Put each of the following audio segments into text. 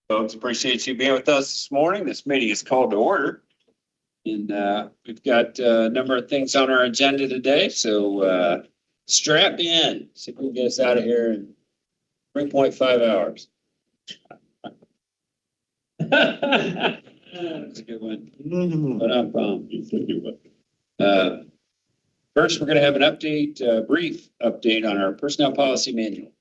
Folks, appreciate you being with us this morning. This meeting is called to order. And we've got a number of things on our agenda today. So strap in. See if we can get us out of here in 3.5 hours. That's a good one. But I'm first, we're going to have an update, brief update on our personnel policy manual.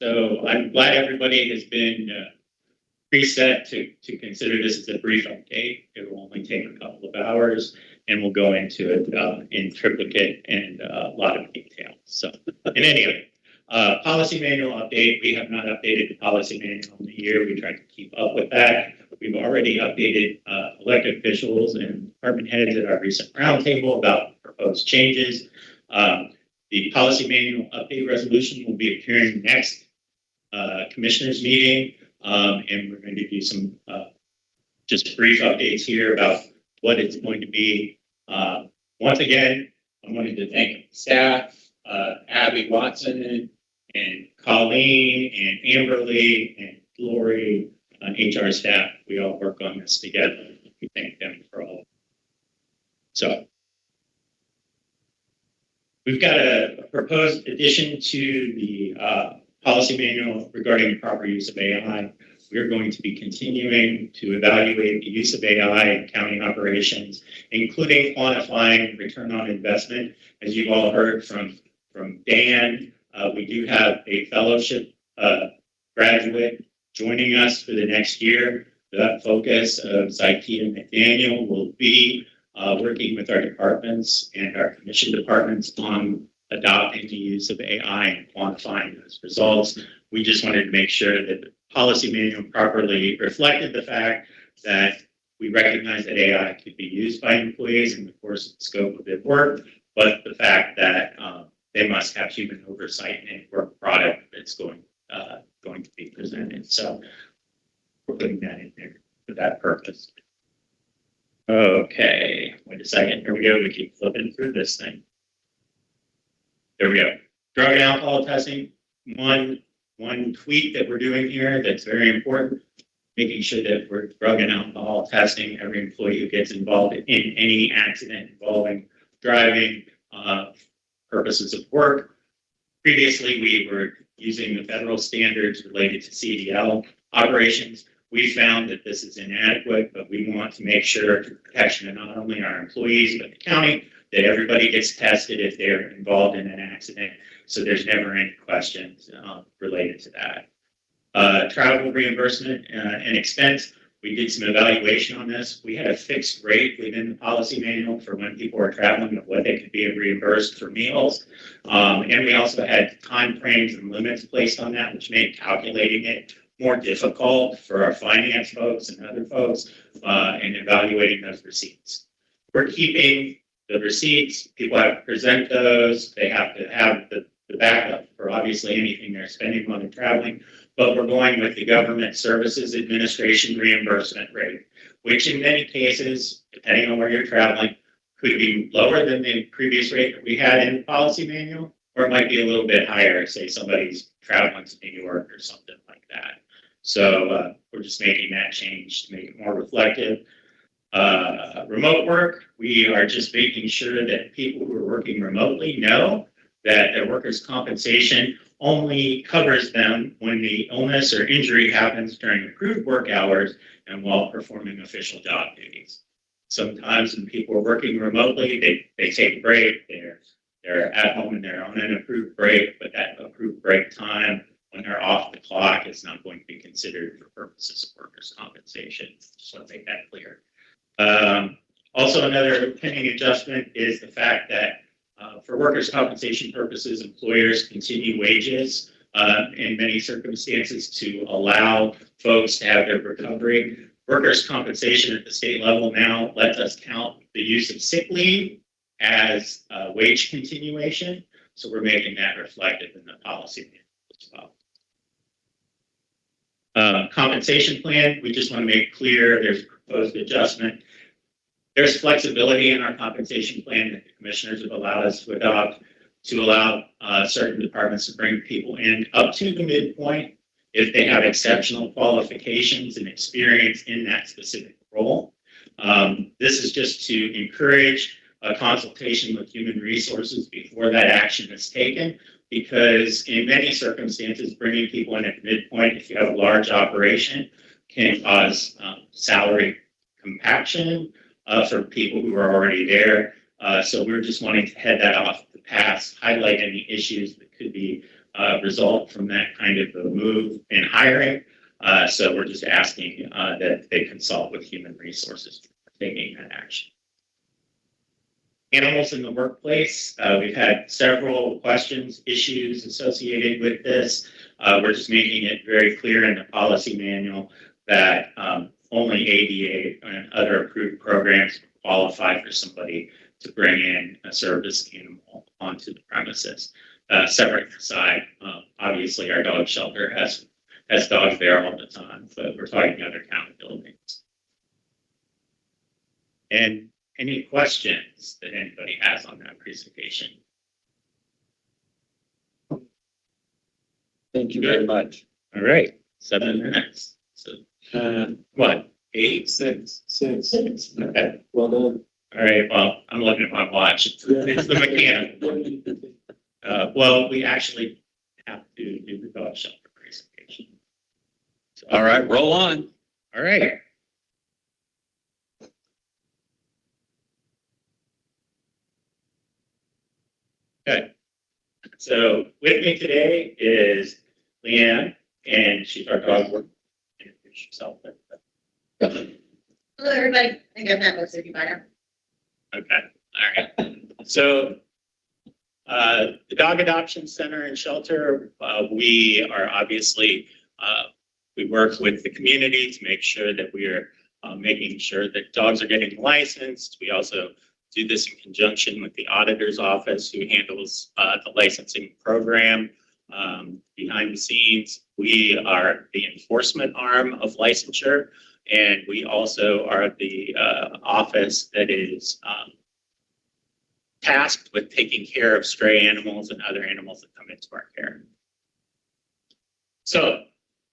So I'm glad everybody has been preset to consider this as a brief update. It will only take a couple of hours, and we'll go into it in triplicate and a lot of detail. So in any event, policy manual update. We have not updated the policy manual in a year. We tried to keep up with that. We've already updated elected officials and department heads at our recent roundtable about proposed changes. The policy manual update resolution will be appearing next commissioners meeting, and we're going to do some just brief updates here about what it's going to be. Once again, I wanted to thank staff, Abby Watson and Colleen and Amberly and Lori on HR staff. We all work on this together. We thank them for all. So we've got a proposed addition to the policy manual regarding the proper use of AI. We're going to be continuing to evaluate the use of AI in county operations, including quantifying return on investment. As you've all heard from Dan, we do have a fellowship graduate joining us for the next year. The focus of Zyke and McDaniel will be working with our departments and our commission departments on adopting the use of AI and quantifying those results. We just wanted to make sure that the policy manual properly reflected the fact that we recognize that AI could be used by employees in the course of the scope of their work, but the fact that they must have human oversight in any work product that's going to be presented. So we're putting that in there for that purpose. Okay, wait a second. Here we go. We keep flipping through this thing. There we go. Drug and alcohol testing. One tweak that we're doing here that's very important, making sure that we're drug and alcohol testing every employee who gets involved in any accident involving driving, purposes of work. Previously, we were using the federal standards related to CDL operations. We found that this is inadequate, but we want to make sure for protection of not only our employees, but the county, that everybody gets tested if they're involved in an accident. So there's never any questions related to that. Travel reimbursement and expense. We did some evaluation on this. We had a fixed rate within the policy manual for when people are traveling of what they could be reimbursed for meals. And we also had time frames and limits placed on that, which made calculating it more difficult for our finance folks and other folks in evaluating those receipts. We're keeping the receipts. People have to present those. They have to have the backup for obviously anything they're spending while they're traveling. But we're going with the Government Services Administration reimbursement rate, which in many cases, depending on where you're traveling, could be lower than the previous rate that we had in the policy manual, or it might be a little bit higher, say somebody's traveling to New York or something like that. So we're just making that change to make it more reflective. Remote work, we are just making sure that people who are working remotely know that their workers' compensation only covers them when the illness or injury happens during approved work hours and while performing official job duties. Sometimes when people are working remotely, they take a break, they're at home and they're on an approved break, but that approved break time when they're off the clock is not going to be considered for purposes of workers' compensation. Just want to make that clear. Also, another pending adjustment is the fact that for workers' compensation purposes, employers continue wages in many circumstances to allow folks to have their recovery. Workers' compensation at the state level now lets us count the use of sick leave as a wage continuation. So we're making that reflected in the policy manual as well. Compensation plan, we just want to make clear there's a proposed adjustment. There's flexibility in our compensation plan that the commissioners have allowed us to adopt to allow certain departments to bring people in up to the midpoint if they have exceptional qualifications and experience in that specific role. This is just to encourage a consultation with human resources before that action is taken, because in many circumstances, bringing people in at midpoint, if you have a large operation, can cause salary compaction for people who are already there. So we're just wanting to head that off the pass, highlight any issues that could be result from that kind of a move in hiring. So we're just asking that they consult with human resources for taking that action. Animals in the workplace. We've had several questions, issues associated with this. We're just making it very clear in the policy manual that only ADA and other approved programs qualify for somebody to bring in a service animal onto the premises. Separate aside, obviously our dog shelter has dogs there all the time, but we're talking other county buildings. And any questions that anybody has on that presentation? Thank you very much. All right, 7 minutes. So what? 8? 6. Okay. Well done. All right. Well, I'm looking at my watch. It's the mechanic. Well, we actually have to do the dog shelter presentation. So, All right, roll on. All right. Okay. So with me today is Leanne, and she's our dog warden. Introduce yourself. Hello, everybody. I think I've met most of you by now. Okay. All right. So the Dog Adoption Center and Shelter, we are obviously, we work with the community to make sure that we are making sure that dogs are getting licensed. We also do this in conjunction with the auditor's office who handles the licensing program. Behind the scenes, we are the enforcement arm of licensure, and we also are the office that is tasked with taking care of stray animals and other animals that come into our care. So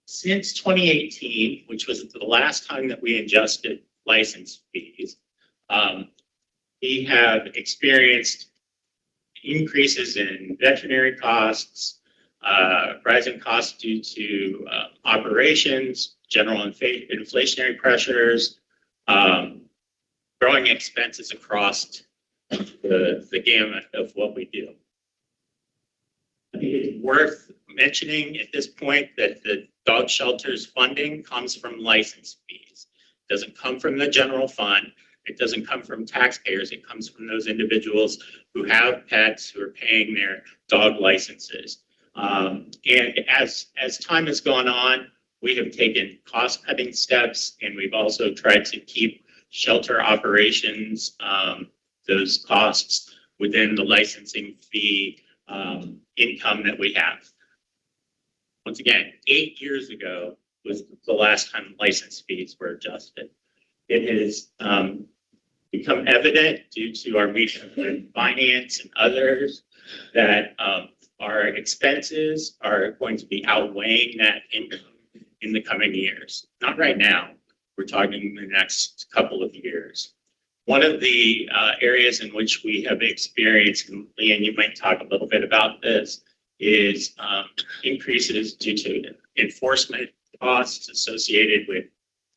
since 2018, which was the last time that we adjusted license fees, we have experienced increases in veterinary costs, rising costs due to operations, general inflationary pressures, growing expenses across the gamut of what we do. I think it's worth mentioning at this point that the dog shelter's funding comes from license fees. It doesn't come from the general fund. It doesn't come from taxpayers. It comes from those individuals who have pets who are paying their dog licenses. And as time has gone on, we have taken cost-cutting steps, and we've also tried to keep shelter operations, those costs within the licensing fee income that we have. Once again, 8 years ago was the last time license fees were adjusted. It has become evident due to our meeting with finance and others that our expenses are going to be outweighing that income in the coming years. Not right now. We're talking the next couple of years. One of the areas in which we have experienced, and Leanne, you might talk a little bit about this, is increases due to enforcement costs associated with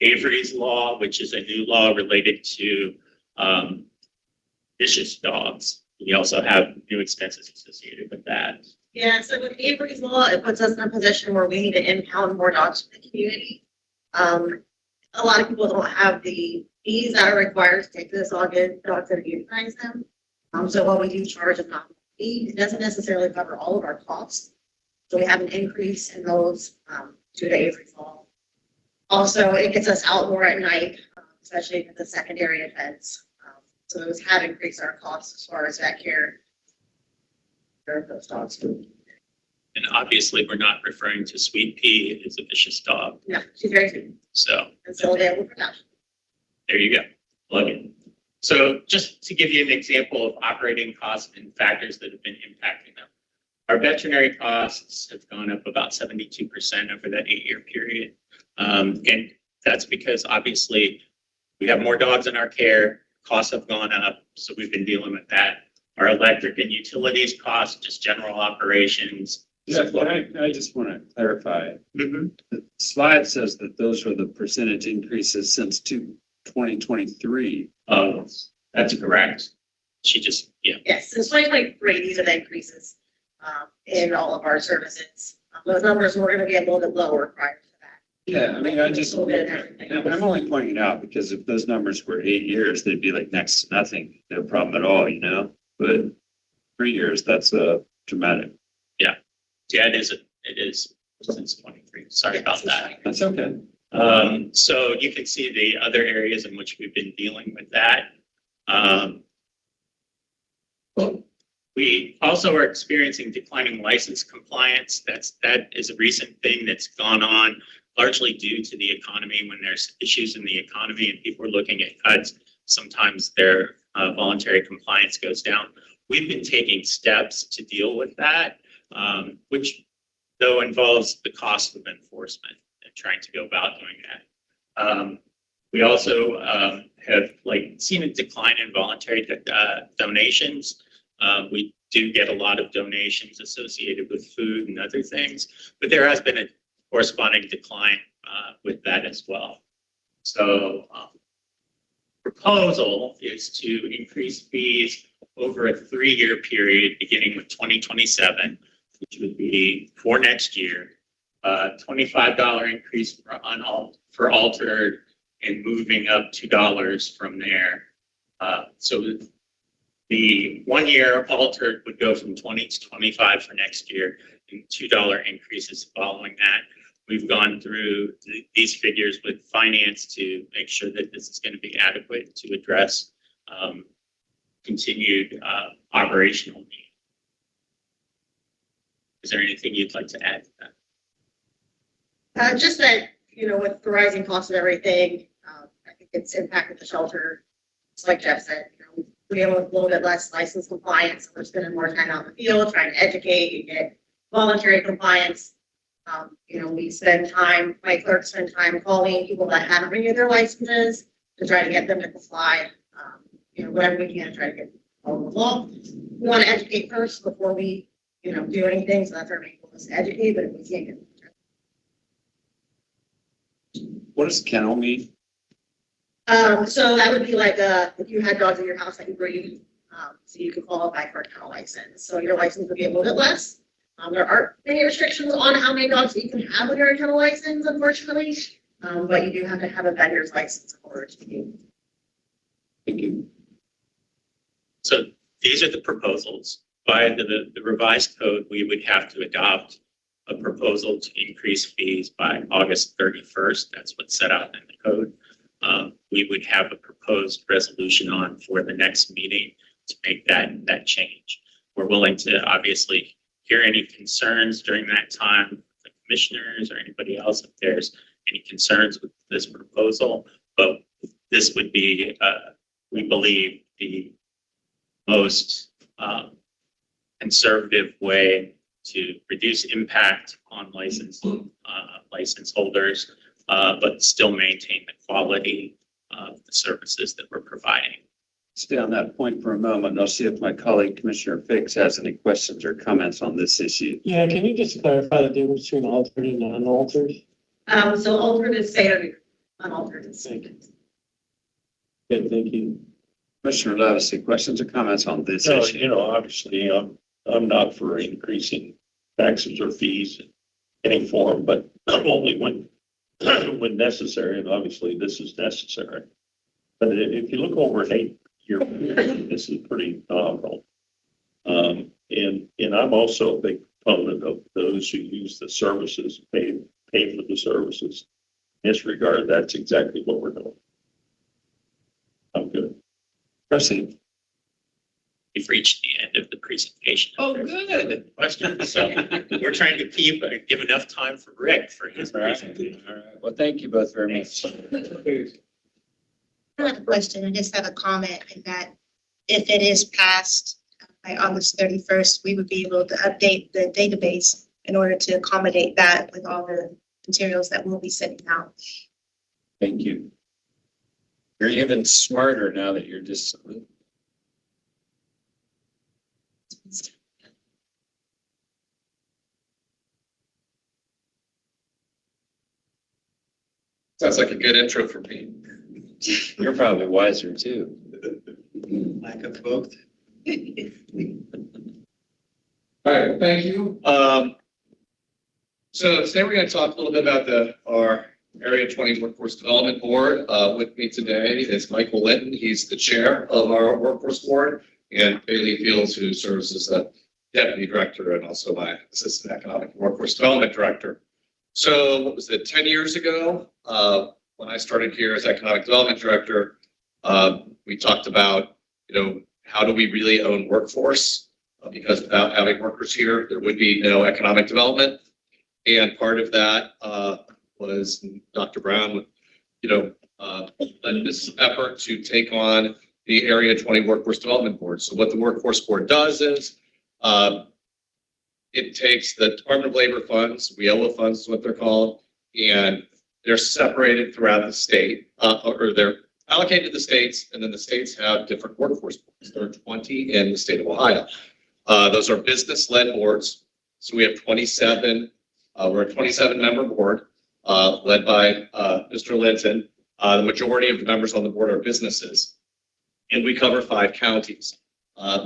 Avery's Law, which is a new law related to vicious dogs. We also have new expenses associated with that. Yeah, so with Avery's Law, it puts us in a position where we need to impound more dogs to the community. A lot of people don't have the fees that are required to take this dogs that are euthanized them. So what we do charge a nominal fee, it doesn't necessarily cover all of our costs. So we have an increase in those due to Avery's Law. Also, it gets us out more at night, especially with the secondary events. So those have increased our costs as far as vet care. For those dogs. And obviously, we're not referring to Sweet Pea as a vicious dog. No, she's very sweet. So And still available for adoption. there you go. Plug it. So just to give you an example of operating costs and factors that have been impacting them. Our veterinary costs have gone up about 72% over that 8-year period. And that's because obviously we have more dogs in our care, costs have gone up, so we've been dealing with that. Our electric and utilities costs, just general operations. Yeah, I just want to clarify. Mhm. The slide says that those are the percentage increases since 2023. That's correct. She just, yeah. Yes, since 2023, these are the increases in all of our services. Those numbers were going to be a little bit lower prior to that. Yeah, I mean, I'm only pointing it out because if those numbers were 8 years, they'd be like next to nothing, no problem at all, you know? But 3 years, that's dramatic. Yeah, it is since 23. Sorry about that. That's okay. So you can see the other areas in which we've been dealing with that. We also are experiencing declining license compliance. That is a recent thing that's gone on largely due to the economy. When there's issues in the economy and people are looking at cuts, sometimes their voluntary compliance goes down. We've been taking steps to deal with that, which though involves the cost of enforcement and trying to go about doing that. We also have seen a decline in voluntary donations. We do get a lot of donations associated with food and other things, but there has been a corresponding decline with that as well. So proposal is to increase fees over a 3-year period, beginning with 2027, which would be for next year. $25 increase for altered and moving up $2 from there. So the 1 year altered would go from 20 to 25 for next year, and $2 increases following that. We've gone through these figures with finance to make sure that this is going to be adequate to address continued operational needs. Is there anything you'd like to add to that? Just that, with the rising cost of everything, I think it's impacted the shelter. It's like Jeff said, we have a little bit less license compliance. We're spending more time out in the field trying to educate and get voluntary compliance. We spend time, my clerks spend time calling people that haven't renewed their licenses to try to get them to comply. Whatever we can to try to get all the law. We want to educate first before we, do anything. So that's our main goal is to educate, but if we can't get What does kennel mean? So that would be like if you had dogs in your house that you breed, so you could qualify for a kennel license. So your license would be a little bit less. There aren't many restrictions on how many dogs you can have with your kennel license, unfortunately. But you do have to have a vendor's license in order to do. Thank you. So these are the proposals. By the revised code, we would have to adopt a proposal to increase fees by August 31st. That's what's set out in the code. We would have a proposed resolution on for the next meeting to make that change. We're willing to obviously hear any concerns during that time, the commissioners or anybody else, if there's any concerns with this proposal. But this would be, we believe, the most conservative way to reduce impact on license holders, but still maintain the quality of the services that we're providing. Stay on that point for a moment, and I'll see if my colleague Commissioner Fix has any questions or comments on this issue. Yeah, can you just clarify the difference between altered and unaltered? So altered is standard, unaltered is. Thank you. Good, thank you. Commissioner Levis, any questions or comments on this So, issue? obviously, I'm not for increasing taxes or fees in any form, but only when necessary, and obviously this is necessary. But if you look over an 8-year period, this is pretty nominal. And I'm also a big proponent of those who use the services, pay for the services. In this regard, that's exactly what we're doing. I'm good. Proceed. We've reached the end of the presentation. Oh, good. Questions? So we're trying to give enough time for Rick for his All right. presentation. All right. Well, thank you both very much. I don't have a question, I just have a comment in that if it is passed by August 31st, we would be able to update the database in order to accommodate that with all the materials that we'll be sending out. Thank you. You're even smarter now that you're just. Sounds like a good intro for me. You're probably wiser too. Lack of both. All right, well, thank you. So today we're going to talk a little bit about our Area 20 Workforce Development Board. With me today is Michael Linton. He's the chair of our Workforce Board, and Bailey Fields, who serves as the deputy director and also my assistant economic and workforce development director. So what was it, 10 years ago, when I started here as economic development director, we talked about, how do we really own workforce? Because without having workers here, there would be no economic development. And part of that was Dr. Brown, led this effort to take on the Area 20 Workforce Development Board. So what the Workforce Board does is it takes the Department of Labor funds, WIOA funds is what they're called, and they're separated throughout the state, or they're allocated to the states, and then the states have different workforce boards. There are 20 in the state of Ohio. Those are business-led boards. So we have 27. We're a 27-member board led by Mr. Linton. The majority of the members on the board are businesses, and we cover 5 counties.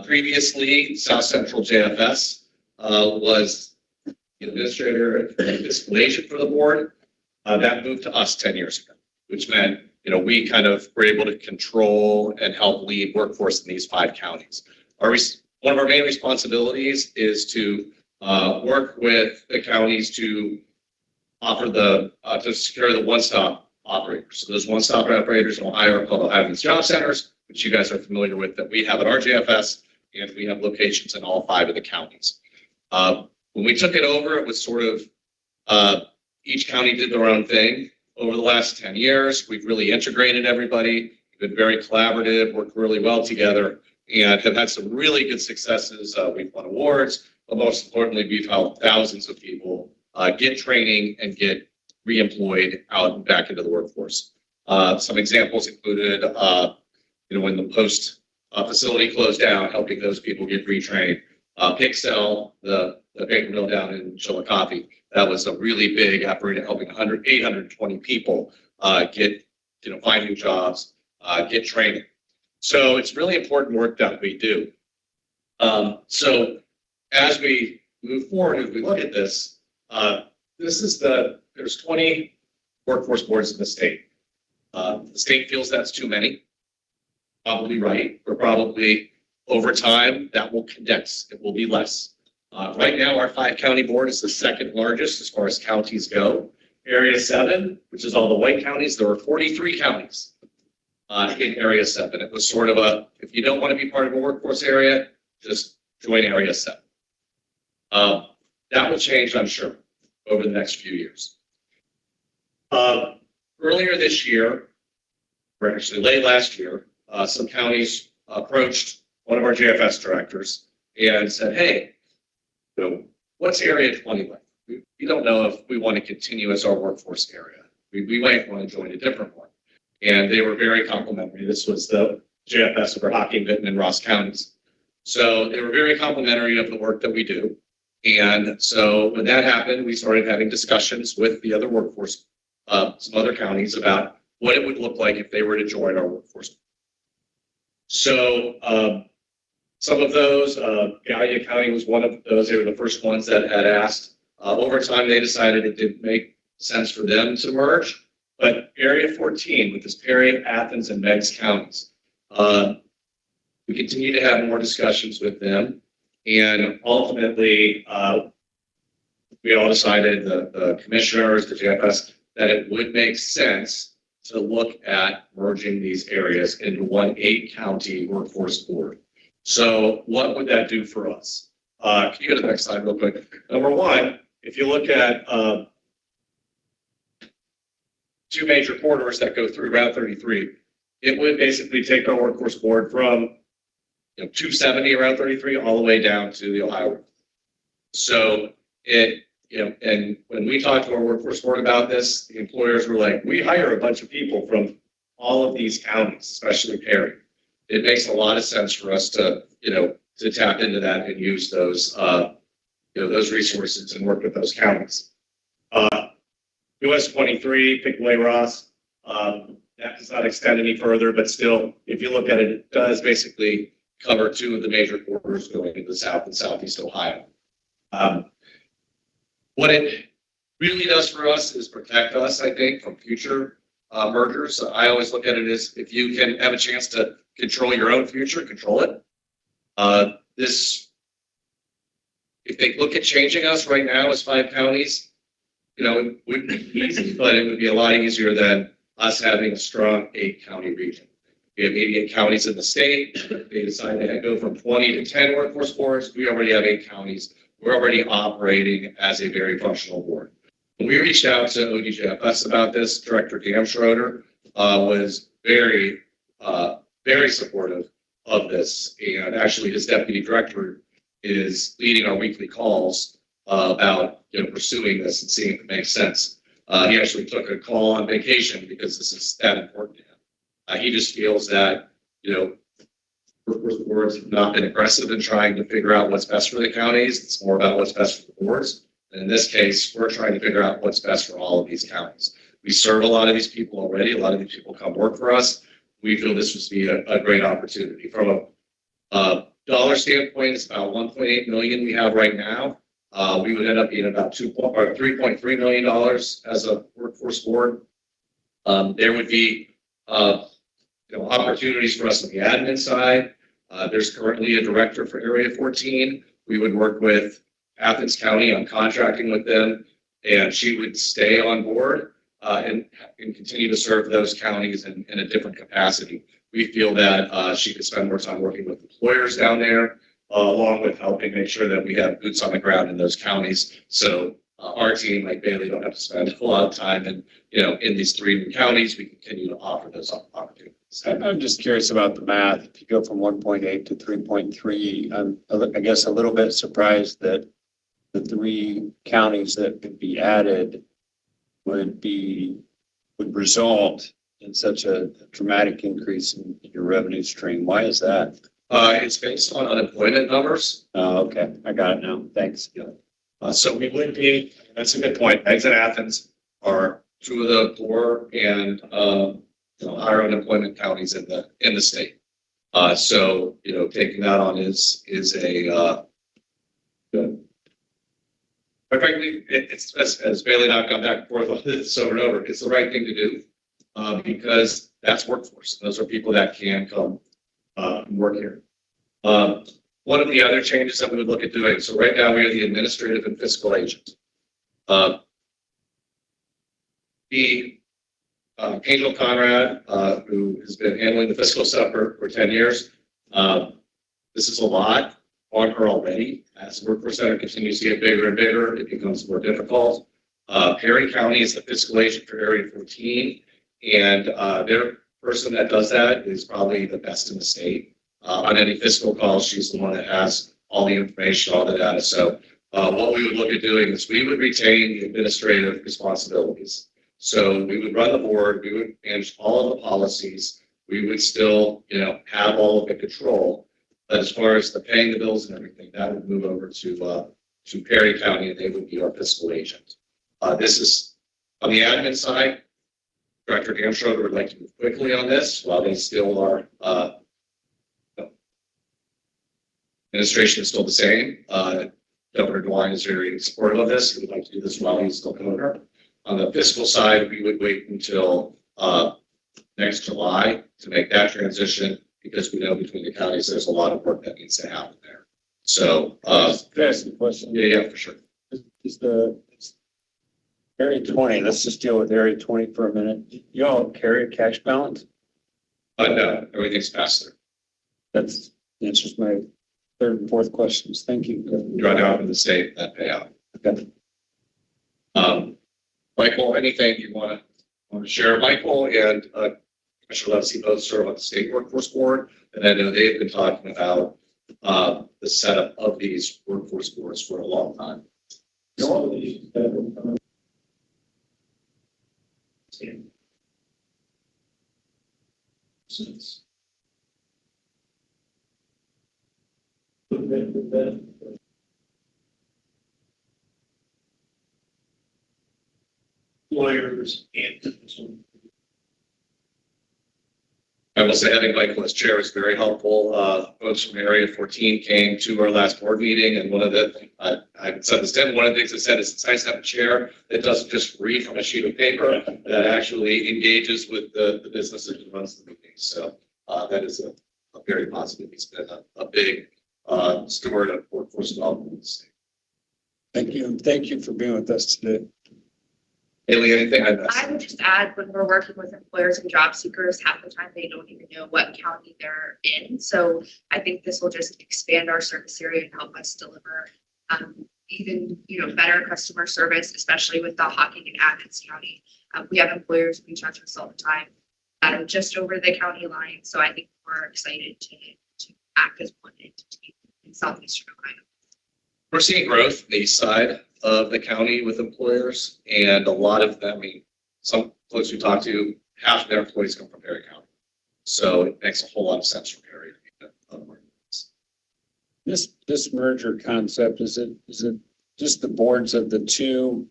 Previously, South Central JFS was the administrator and fiscal agent for the board. That moved to us 10 years ago, which meant we kind of were able to control and help lead workforce in these 5 counties. One of our main responsibilities is to work with the counties to offer to secure the one-stop operators. So those one-stop operators in Ohio are called Ohio Job Centers, which you guys are familiar with, that we have at our JFS, and we have locations in all 5 of the counties. When we took it over, it was sort of each county did their own thing. Over the last 10 years, we've really integrated everybody. We've been very collaborative, worked really well together, and have had some really good successes. We've won awards, but most importantly, we've helped thousands of people get training and get reemployed out and back into the workforce. Some examples included, when the post facility closed down, helping those people get retrained. Pixel, the paper mill down in Chillicothe, that was a really big effort in helping 820 people get, find new jobs, get training. So it's really important work that we do. So as we move forward, as we look at this, there's 20 workforce boards in the state. The state feels that's too many. Probably right. We're probably over time that will condense. It will be less. Right now, our 5-county board is the second largest as far as counties go. Area 7, which is all the white counties, there are 43 counties in Area 7. It was sort of if you don't want to be part of a workforce area, just join Area 7. That will change, I'm sure, over the next few years. Earlier this year, or actually late last year, some counties approached one of our JFS directors and said, hey, what's Area 20 like? We don't know if we want to continue as our workforce area. We might want to join a different one. And they were very complimentary. This was the JFS over Hocking, Vinton, and Ross counties. So they were very complimentary of the work that we do. And so when that happened, we started having discussions with the other workforce, some other counties, about what it would look like if they were to join our workforce. So some of those, Gallia County was one of those. They were the first ones that had asked. Over time, they decided it didn't make sense for them to merge. But Area 14, with this Perry, Athens, and Meigs counties, we continue to have more discussions with them. And ultimately, we all decided, the commissioners, the JFS, that it would make sense to look at merging these areas into one 8-county workforce board. So what would that do for us? Can you go to the next slide real quick? Number one, if you look at two major corridors that go through Route 33, it would basically take our workforce board from 270 around 33 all the way down to the Ohio River. So and when we talked to our workforce board about this, the employers were like, we hire a bunch of people from all of these counties, especially Perry. It makes a lot of sense for us to tap into that and use those those resources and work with those counties. US 23, Pickaway Ross, that does not extend any further, but still, if you look at it, it does basically cover two of the major corridors going into the South and Southeast Ohio. What it really does for us is protect us, I think, from future mergers. I always look at it as if you can have a chance to control your own future, control it. If they look at changing us right now as 5 counties, it wouldn't be easy, but it would be a lot easier than us having a strong 8-county region. We have 88 counties in the state. They decided to go from 20 to 10 workforce boards. We already have 8 counties. We're already operating as a very functional board. When we reached out to ODJFS about this, Director Dan Schroeder was very, very supportive of this. And actually, his deputy director is leading our weekly calls about pursuing this and seeing if it makes sense. He actually took a call on vacation because this is that important to him. He just feels that workforce boards have not been aggressive in trying to figure out what's best for the counties. It's more about what's best for the boards. And in this case, we're trying to figure out what's best for all of these counties. We serve a lot of these people already. A lot of these people come work for us. We feel this would be a great opportunity. From a dollar standpoint, it's about $1.8 million we have right now. We would end up being about $3.3 million as a workforce board. There would be opportunities for us on the admin side. There's currently a director for Area 14. We would work with Athens County on contracting with them, and she would stay on board and continue to serve those counties in a different capacity. We feel that she could spend more time working with employers down there, along with helping make sure that we have boots on the ground in those counties. So our team, like Bailey, don't have to spend a lot of time in these 3 new counties. We continue to offer those opportunities. I'm just curious about the math. If you go from 1.8 to 3.3, I'm, I guess, a little bit surprised that the 3 counties that could be added would result in such a dramatic increase in your revenue stream. Why is that? It's based on unemployment numbers. Oh, okay. I got it now. Thanks. So we would be, that's a good point. Eggs and Athens are 2 of the poor and higher unemployment counties in the state. So taking that on is a good. But frankly, it's as Bailey and I've gone back and forth on this over and over. It's the right thing to do because that's workforce. Those are people that can come and work here. One of the other changes that we would look at doing. So right now we are the administrative and fiscal agent. Angel Conrad, who has been handling the fiscal stuff for 10 years. This is a lot on her already. As the workforce center continues to get bigger and bigger, it becomes more difficult. Perry County is the fiscal agent for Area 14, and their person that does that is probably the best in the state. On any fiscal calls, she's the one that has all the information, all the data. So what we would look at doing is we would retain the administrative responsibilities. So we would run the board, we would manage all of the policies, we would still, have all of the control. But as far as the paying the bills and everything, that would move over to Perry County, and they would be our fiscal agent. This is on the admin side. Director Dan Schroeder would like to move quickly on this while they still are. Administration is still the same. Governor DeWine is very supportive of this. He would like to do this while he's still governor. On the fiscal side, we would wait until next July to make that transition because we know between the counties there's a lot of work that needs to happen there. So, Can I ask a question? yeah, for sure. Is the Area 20, let's just deal with Area 20 for a minute. You all carry a cash balance? No, everything's passed through. That's answers my third and fourth questions. Thank you. Draw down from the state, that payout. Okay. Michael, anything you want to share? Michael and Commissioner Levesey both serve on the state workforce board, and I know they've been talking about the setup of these workforce boards for a long time. Lawyers and. I will say having Michael as chair is very helpful. Folks from Area 14 came to our last board meeting, and one of the, I said this to him, one of the things I said is it's nice to have a chair that doesn't just read from a sheet of paper, that actually engages with the businesses and runs the meetings. So that is a very positive. He's been a big steward of workforce development in the state. Thank you. Thank you for being with us today. Haley, anything I missed? I would just add, when we're working with employers and job seekers, half the time they don't even know what county they're in. So I think this will just expand our service area and help us deliver even, better customer service, especially with the Hocking and Athens County. We have employers reach out to us all the time that are just over the county line. So I think we're excited to act as one entity in southeastern Ohio. We're seeing growth in the east side of the county with employers, and a lot of them, some folks we talk to, half of their employees come from Perry County. So it makes a whole lot of sense for Perry to be a part of this. This merger concept, is it just the boards of the two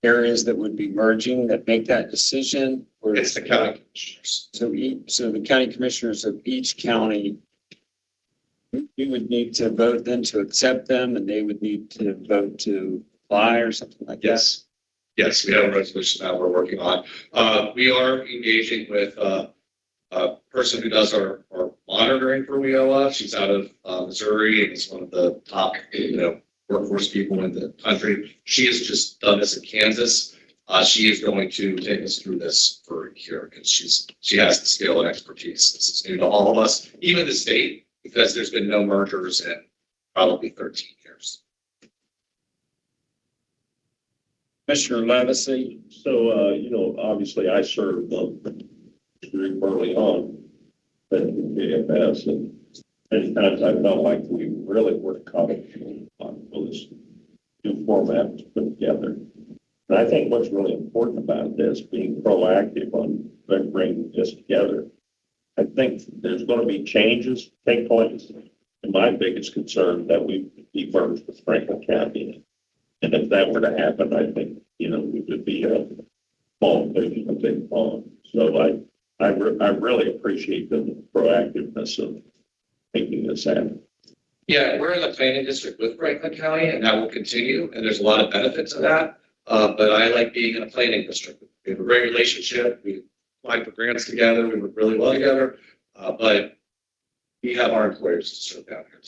areas that would be merging that make that decision? Or It's the county commissioners. so the county commissioners of each county, we would need to vote then to accept them, and they would need to vote to apply or something like that? Yes, we have a resolution that we're working on. We are engaging with a person who does our monitoring for WIOA. She's out of Missouri and is one of the top, workforce people in the country. She has just done this in Kansas. She is going to take us through this for here because she has the skill and expertise. This is new to all of us, even the state, because there's been no mergers in probably 13 years. Commissioner Levesey? So, obviously I served very early on, but in JFS, and many times I felt like we really were covered on this new format to put together. And I think what's really important about this, being proactive on bringing this together, I think there's going to be changes take place. And my biggest concern that we be merged with Franklin County. And if that were to happen, I think, we would be a small fish in a big pond. So I really appreciate the proactiveness of making this happen. Yeah, we're in the planning district with Franklin County, and that will continue, and there's a lot of benefits of that. But I like being in a planning district. We have a great relationship. We applied for grants together. We work really well together. But we have our employers to serve down here.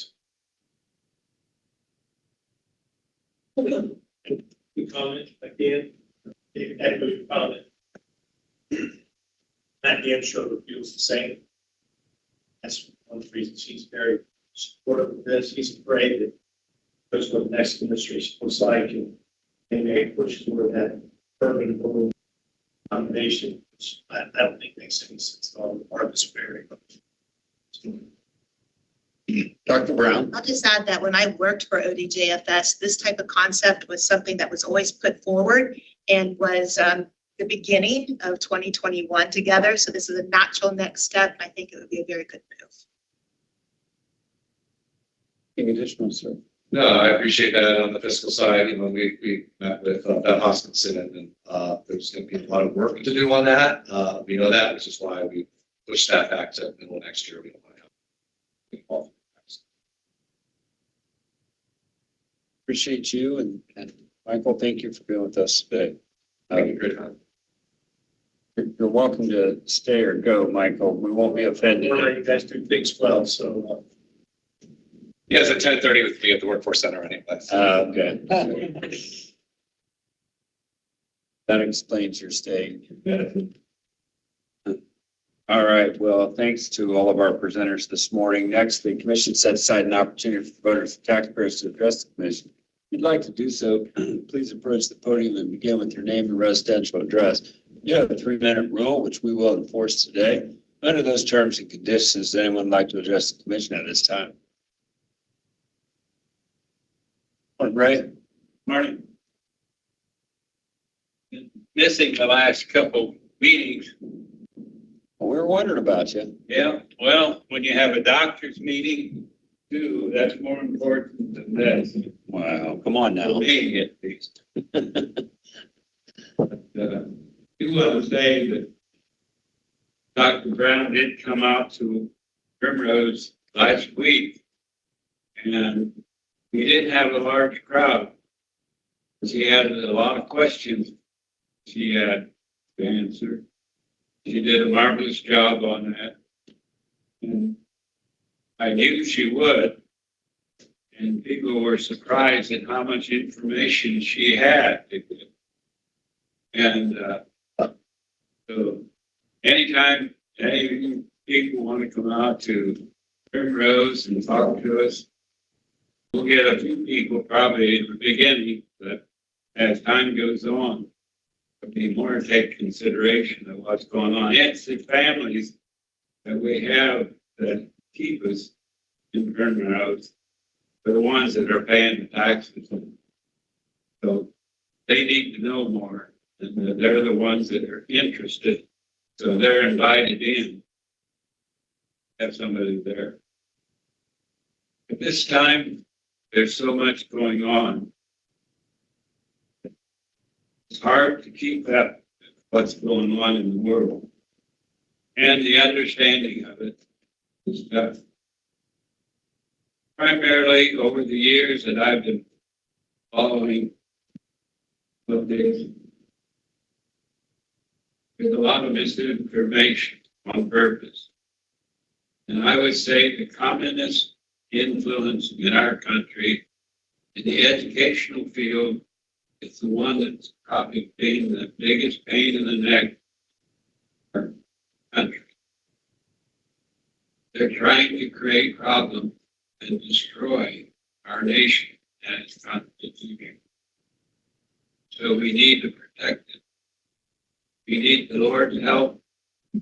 Good comment, again. Echo your comment. Matt Dan Schroeder feels the same. That's one of the reasons he's very supportive of this. He's afraid that that's what the next administration looks like, and they may push toward that permanent combination, which I don't think makes any sense at all on the part of this very. Dr. Brown? I'll just add that when I worked for ODJFS, this type of concept was something that was always put forward and was the beginning of 2021 together. So this is a natural next step. I think it would be a very good move. Any additional, sir? No, I appreciate that on the fiscal side. We met with Beth Hoskinson, and there's going to be a lot of work to do on that. We know that, which is why we pushed that back to middle of next year. We don't want to have. Appreciate you, and Michael, thank you for being with us today. You're welcome to stay or go, Michael. We won't be offended. You guys do things well, so. Yeah, it's at 10:30 with me at the Workforce Center anyway. Okay. That explains your staying. All right, well, thanks to all of our presenters this morning. Next, the commission set aside an opportunity for voters and taxpayers to address the commission. If you'd like to do so, please approach the podium and begin with your name and residential address. You have a 3-minute rule, which we will enforce today. Under those terms and conditions, does anyone like to address the commission at this time? Morning, Ray. Morning. Missing the last couple meetings. Well, we were wondering about you. Yeah, well, when you have a doctor's meeting, too, that's more important than this. Wow, come on now. For me, at least. But, do want to say that Dr. Brown did come out to Primrose last week, and we did have a large crowd. She had a lot of questions she had to answer. She did a marvelous job on that. And I knew she would. And people were surprised at how much information she had. And so anytime any people want to come out to Primrose and talk to us, we'll get a few people probably in the beginning, but as time goes on, there'll be more to take consideration of what's going on. It's the families that we have that keep us in Primrose, are the ones that are paying the taxes. So they need to know more, and they're the ones that are interested. So they're invited in. Have somebody there. At this time, there's so much going on. It's hard to keep up with what's going on in the world. And the understanding of it is tough. Primarily over the years that I've been following what there's a lot of misinformation on purpose. And I would say the communist influence in our country in the educational field is the one that's probably been the biggest pain in the neck for our country. They're trying to create problems and destroy our nation and its constitution. So we need to protect it. We need the Lord's help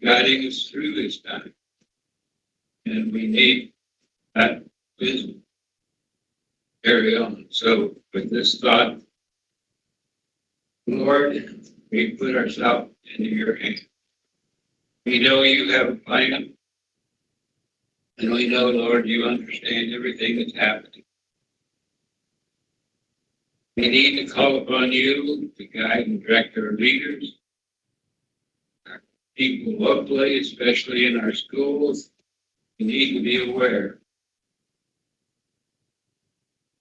guiding us through this time. And we need that wisdom. Carry on. So with this thought, Lord, we put ourselves into your hands. We know you have a plan. And we know, Lord, you understand everything that's happening. We need to call upon you to guide and direct our leaders, our people locally, especially in our schools. We need to be aware.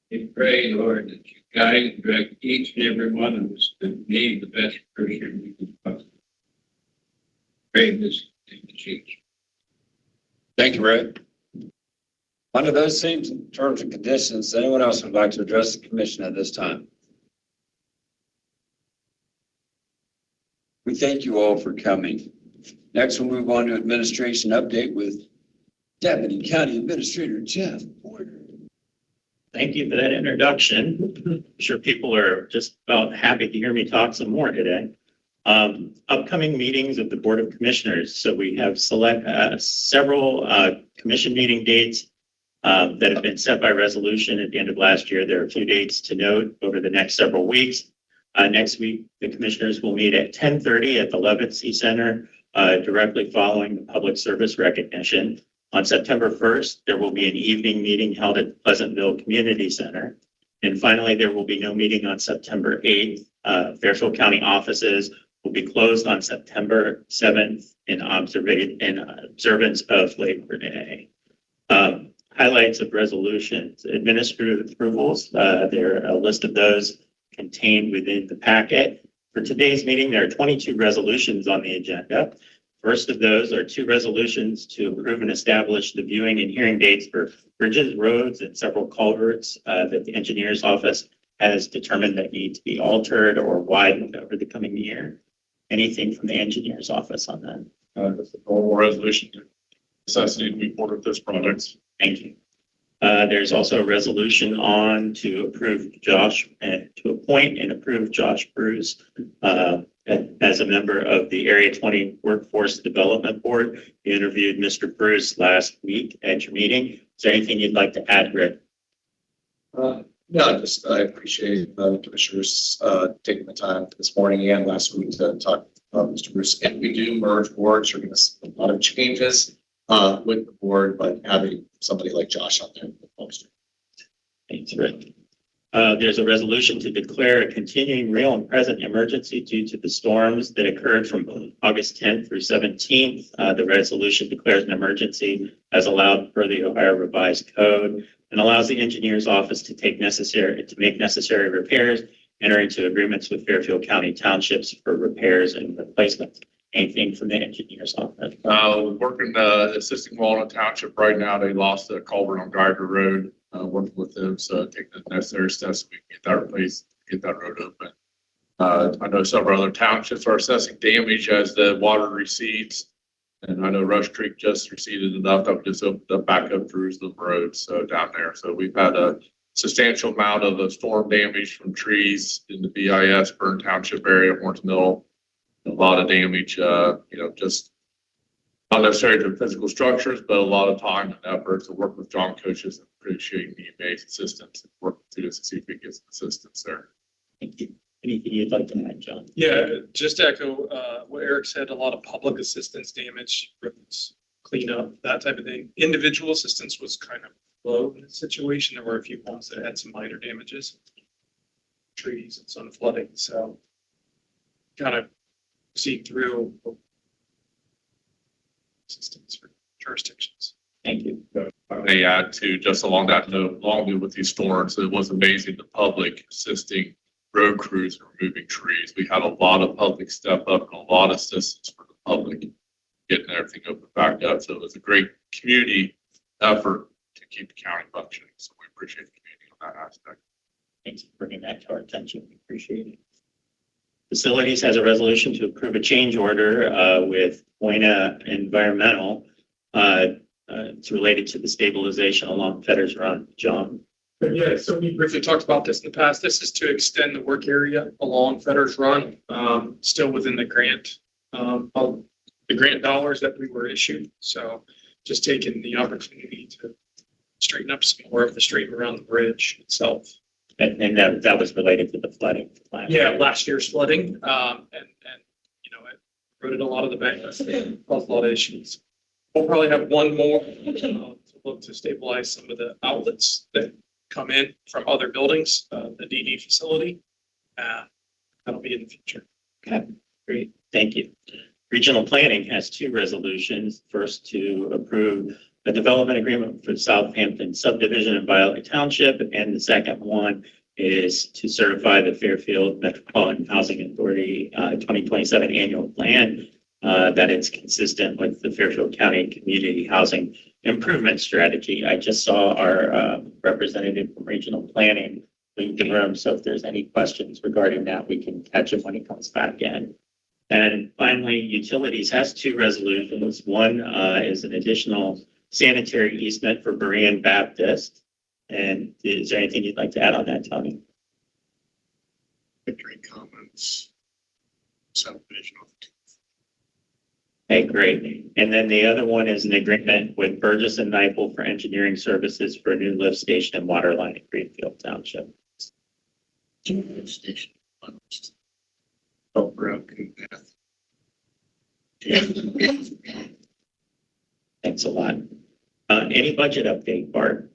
We pray, Lord, that you guide and direct each and every one of us to be the best person we can possibly. Pray this in Jesus. Thank you, Ray. Under those same terms and conditions, anyone else would like to address the commission at this time? We thank you all for coming. Next, we'll move on to administration update with Deputy County Administrator Jeff Porter. Thank you for that introduction. I'm sure people are just about happy to hear me talk some more today. Upcoming meetings of the Board of Commissioners. So we have several commission meeting dates that have been set by resolution at the end of last year. There are a few dates to note over the next several weeks. Next week, the commissioners will meet at 10:30 at the Levitt Center, directly following the public service recognition. On September 1st, there will be an evening meeting held at Pleasantville Community Center. And finally, there will be no meeting on September 8th. Fairfield County offices will be closed on September 7th in observance of Labor Day. Highlights of resolutions, administrative approvals. There are a list of those contained within the packet. For today's meeting, there are 22 resolutions on the agenda. First of those are 2 resolutions to approve and establish the viewing and hearing dates for bridges, roads, and several culverts that the engineer's office has determined that need to be altered or widened over the coming year? Anything from the engineer's office on that? That's the normal resolution to necessity to be part of this project. Thank you. There's also a resolution on to approve Josh and to appoint and approve Josh Bruce as a member of the Area 20 Workforce Development Board. You interviewed Mr. Bruce last week at your meeting. Is there anything you'd like to add, Rick? No, just I appreciate the commissioners taking the time this morning and last week to talk about Mr. Bruce. And we do merge boards. You're going to see a lot of changes with the board, but having somebody like Josh on there helps. Thanks, Rick. There's a resolution to declare a continuing real and present emergency due to the storms that occurred from August 10th through 17th. The resolution declares an emergency as allowed per the Ohio Revised Code and allows the engineer's office to make necessary repairs, enter into agreements with Fairfield County townships for repairs and replacements. Anything from the engineer's office? Working assisting Walnut Township right now. They lost a culvert on Geiger Road. Working with them, so taking the necessary steps so we can get that replaced, get that road open. I know several other townships are assessing damage as the water recedes. And I know Rush Creek just receded enough that we just opened up back up Jerusalem Road, so down there. So we've had a substantial amount of storm damage from trees in the BIS, Burn Township area, Horns Mill. A lot of damage, just not necessarily to physical structures, but a lot of time and effort to work with John coaches and appreciating the EMA's assistance and working through this to see if we get some assistance there. Thank you. Anything you'd like to add, John? Yeah, just to echo what Eric said, a lot of public assistance damage, roads, cleanup, that type of thing. Individual assistance was kind of low in this situation. There were a few ones that had some minor damages, trees and some flooding. So kind of see through assistance for jurisdictions. Thank you. They add to just along that note, along with these storms, it was amazing the public assisting road crews in removing trees. We had a lot of public step up and a lot of assistance for the public getting everything open back up. So it was a great community effort to keep the county functioning. So we appreciate the community on that aspect. Thanks for bringing that to our attention. We appreciate it. Facilities has a resolution to approve a change order with Buena Environmental. It's related to the stabilization along Fetters Run. John? Yeah, so we briefly talked about this in the past. This is to extend the work area along Fetters Run, still within the grant, the grant dollars that we were issued. So just taking the opportunity to straighten up some more of the straighten around the bridge itself. And that was related to the flooding. Yeah, last year's flooding, and it eroded a lot of the banks, caused a lot of issues. We'll probably have one more to look to stabilize some of the outlets that come in from other buildings, the DD facility. That'll be in the future. Okay, great. Thank you. Regional Planning has two resolutions. First, to approve a development agreement for Southampton subdivision in Violet Township. And the second one is to certify the Fairfield Metropolitan Housing Authority 2027 annual plan that it's consistent with the Fairfield County Community Housing Improvement Strategy. I just saw our representative from Regional Planning leave the room. So if there's any questions regarding that, we can catch him when he comes back in. And finally, Utilities has two resolutions. One is an additional sanitary easement for Berean Baptist. And is there anything you'd like to add on that, Tony? Victory comments. Subdivision. Okay, great. And then the other one is an agreement with Burgess and Nyepel for engineering services for a new lift station and water line in Greenfield Township. Lift station. Oh, broken path. Thanks a lot. Any budget update, Bart?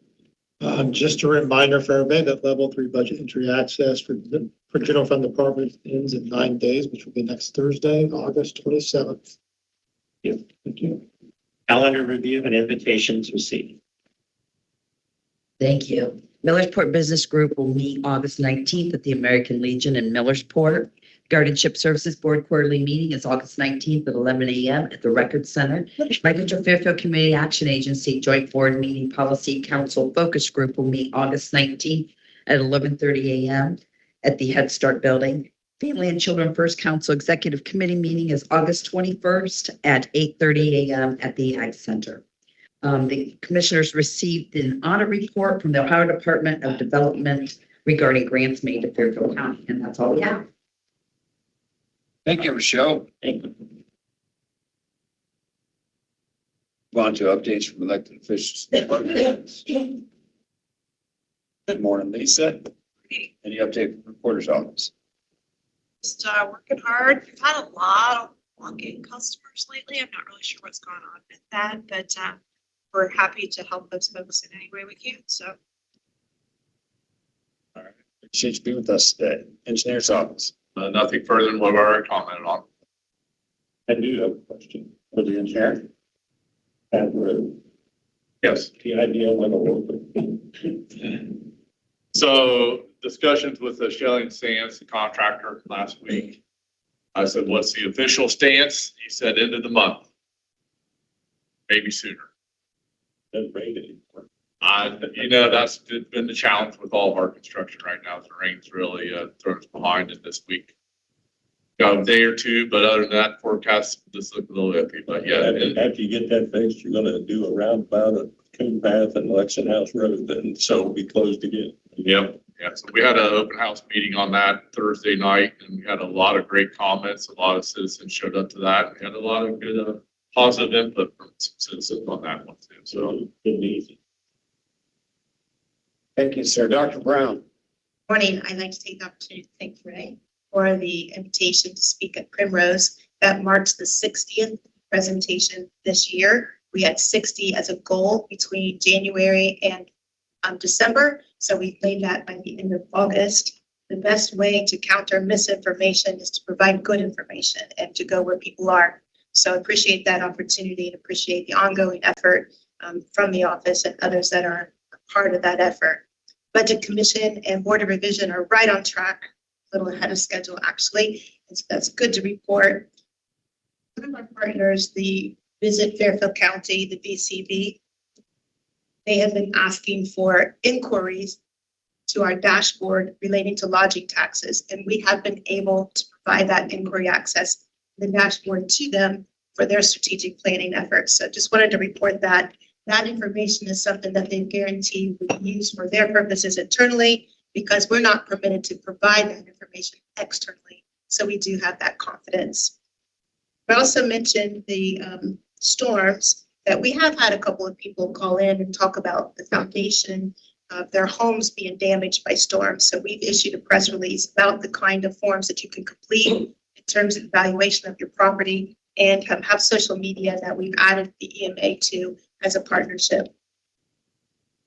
Just a reminder for everybody that level 3 budget entry access for general fund department ends in 9 days, which will be next Thursday, August 27th. Thank you. Calendar review and invitations received. Thank you. Millersport Business Group will meet August 19th at the American Legion in Millersport. Guardianship Services Board quarterly meeting is August 19th at 11 a.m. at the Record Center. Metro Fairfield Community Action Agency Joint Board Meeting Policy Council Focus Group will meet August 19th at 11:30 a.m. at the Head Start Building. Family and Children First Council Executive Committee meeting is August 21st at 8:30 a.m. at the Ag Center. The commissioners received an audit report from the Ohio Department of Development regarding grants made to Fairfield County, and that's all we have. Thank you, Michelle. Thank you. Move on to updates from elected officials. Good morning, Lisa. Any update from the reporter's office? Just working hard. We've had a lot of walk-in customers lately. I'm not really sure what's going on with that, but we're happy to help those folks in any way we can. So Appreciate you being with us today. Engineer's office. Nothing further than what I already commented on. I do have a question for the engineer. That road, Yes. the idea went over. So discussions with the Shelling Sands, the contractor last week. I said, what's the official stance? He said end of the month. Maybe sooner. Doesn't rain anymore. That's been the challenge with all of our construction right now. The rain's really thrown us behind in this week. Got a day or two, but other than that, forecast just look a little iffy, but yeah. After you get that fixed, you're gonna do a roundabout at Coon Path and Lexington House Road, then so it'll be closed again. Yep. Yeah. So we had an open house meeting on that Thursday night and we had a lot of great comments. A lot of citizens showed up to that. We had a lot of good positive input from some citizens on that one too. So Good and easy. Thank you, sir. Dr. Brown. Morning. I'd like to take the opportunity to thank Ray for the invitation to speak at Primrose. That marks the 60th presentation this year. We had 60 as a goal between January and December. So we made that by the end of August. The best way to counter misinformation is to provide good information and to go where people are. So I appreciate that opportunity and appreciate the ongoing effort from the office and others that are part of that effort. Budget Commission and Board of Revision are right on track, a little ahead of schedule actually. And so that's good to report. One of our partners, the Visit Fairfield County, the VCB, they have been asking for inquiries to our dashboard relating to lodging taxes. And we have been able to provide that inquiry access, the dashboard to them for their strategic planning efforts. So just wanted to report that. That information is something that they guarantee we use for their purposes internally because we're not permitted to provide that information externally. So we do have that confidence. I also mentioned the storms that we have had a couple of people call in and talk about the foundation of their homes being damaged by storms. So we've issued a press release about the kind of forms that you can complete in terms of evaluation of your property and have social media that we've added the EMA to as a partnership.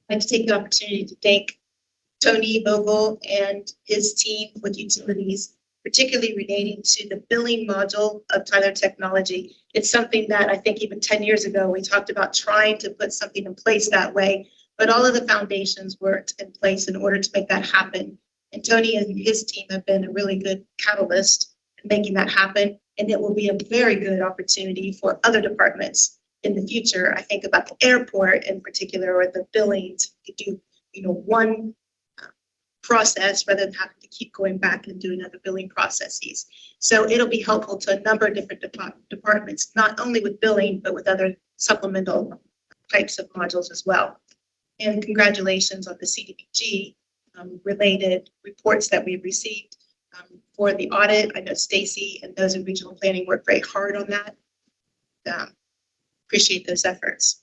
I'd like to take the opportunity to thank Tony Vogel and his team with utilities, particularly relating to the billing module of Tyler Technology. It's something that I think even 10 years ago, we talked about trying to put something in place that way, but all of the foundations weren't in place in order to make that happen. And Tony and his team have been a really good catalyst in making that happen. And it will be a very good opportunity for other departments in the future. I think about the airport in particular, or the billing to do, one process rather than having to keep going back and doing other billing processes. So it'll be helpful to a number of different departments, not only with billing, but with other supplemental types of modules as well. And congratulations on the CDBG related reports that we've received for the audit. I know Stacy and those in regional planning worked very hard on that. Appreciate those efforts.